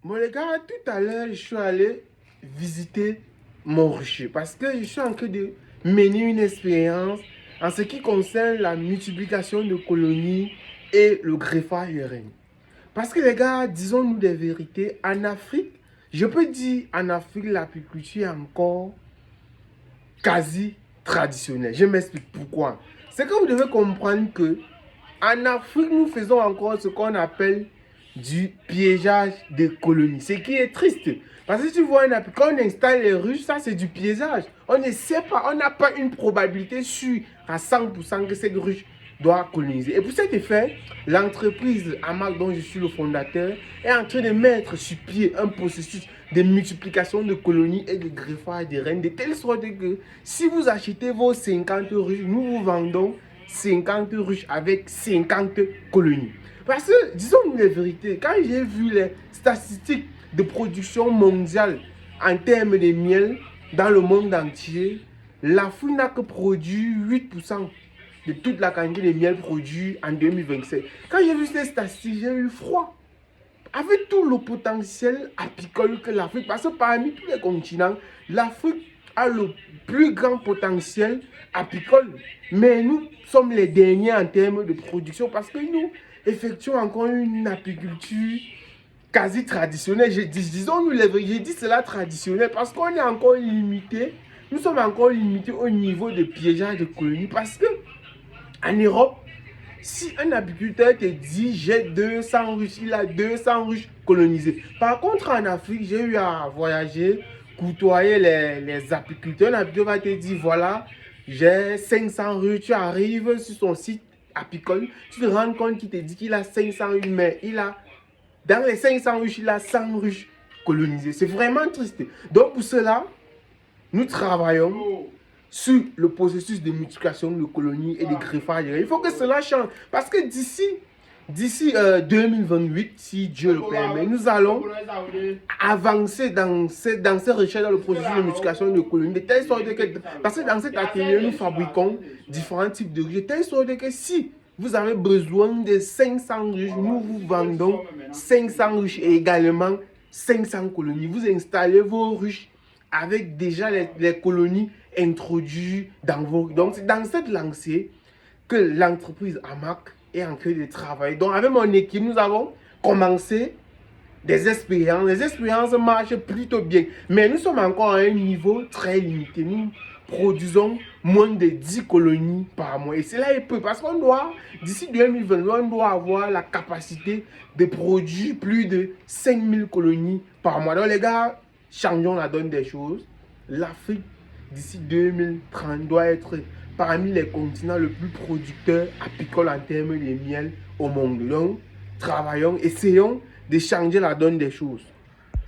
Bon les gars, tout à l'heure, je suis allé visiter mon rucher parce que je suis en train de mener une expérience en ce qui concerne la multiplication de colonies et le greffage de reines. Parce que les gars, disons-nous des vérités, en Afrique, je peux dire en Afrique, l'apiculture est encore quasi traditionnelle. Je m'explique pourquoi. C'est que vous devez comprendre que en Afrique, nous faisons encore ce qu'on appelle du piégeage des colonies. Ce qui est triste. Parce que tu vois, quand on installe les ruches, ça c'est du piégeage. On ne sait pas, on n'a pas une probabilité sûre à 100% que cette ruche doit coloniser. Et pour cet effet, l'entreprise Amac, dont je suis le fondateur, est en train de mettre sur pied un processus de multiplication de colonies et de greffage de reines, de telle sorte que si vous achetez vos 50 ruches, nous vous vendons 50 ruches avec 50 colonies. Parce que, disons-nous les vérités, quand j'ai vu les statistiques de production mondiale en termes de miel dans le monde entier, l'Afrique n'a que produit 8% de toute la quantité de miel produit en 2027. Quand j'ai vu ces statistiques, j'ai eu froid. Avec tout le potentiel apicole que l'Afrique, parce que parmi tous les continents, l'Afrique a le plus grand potentiel apicole. Mais nous sommes les derniers en termes de production parce que nous effectuons encore une apiculture quasi traditionnelle. Disons-nous les vrais, j'ai dit cela traditionnel parce qu'on est encore limité. Nous sommes encore limités au niveau de piégeage de colonies parce que en Europe, si un apiculteur te dit j'ai 200 ruches, il a 200 ruches colonisées. Par contre, en Afrique, j'ai eu à voyager, côtoyer les apiculteurs. Un apiculteur va te dire voilà, j'ai 500 ruches. Tu arrives sur son site apicole, tu te rends compte qu'il te dit qu'il a 500 ruches, mais dans les 500 ruches, il a 100 ruches colonisées. C'est vraiment triste. Donc, pour cela, nous travaillons sur le processus de multiplication de colonies et de greffage. Il faut que cela change. Parce que d'ici 2028, si Dieu le permet, nous allons avancer dans ces recherches dans le processus de multiplication de colonies. De telle sorte que, parce que dans cet atelier, nous fabriquons différents types de ruches. De telle sorte que si vous avez besoin de 500 ruches, nous vous vendons 500 ruches et également 500 colonies. Vous installez vos ruches avec déjà les colonies introduites dans vos... Donc, c'est dans cette lancée que l'entreprise Amac est en train de travailler. Donc, avec mon équipe, nous avons commencé des expériences. Les expériences marchent plutôt bien. Mais nous sommes encore à un niveau très limité. Nous produisons moins de 10 colonies par mois. Et cela est peu parce qu'on doit, d'ici 2020, on doit avoir la capacité de produire plus de 5000 colonies par mois. Donc, les gars, changeons la donne des choses. L'Afrique, d'ici 2030, doit être parmi les continents le plus producteur apicole en termes de miel au monde. Donc, travaillons, essayons de changer la donne des choses.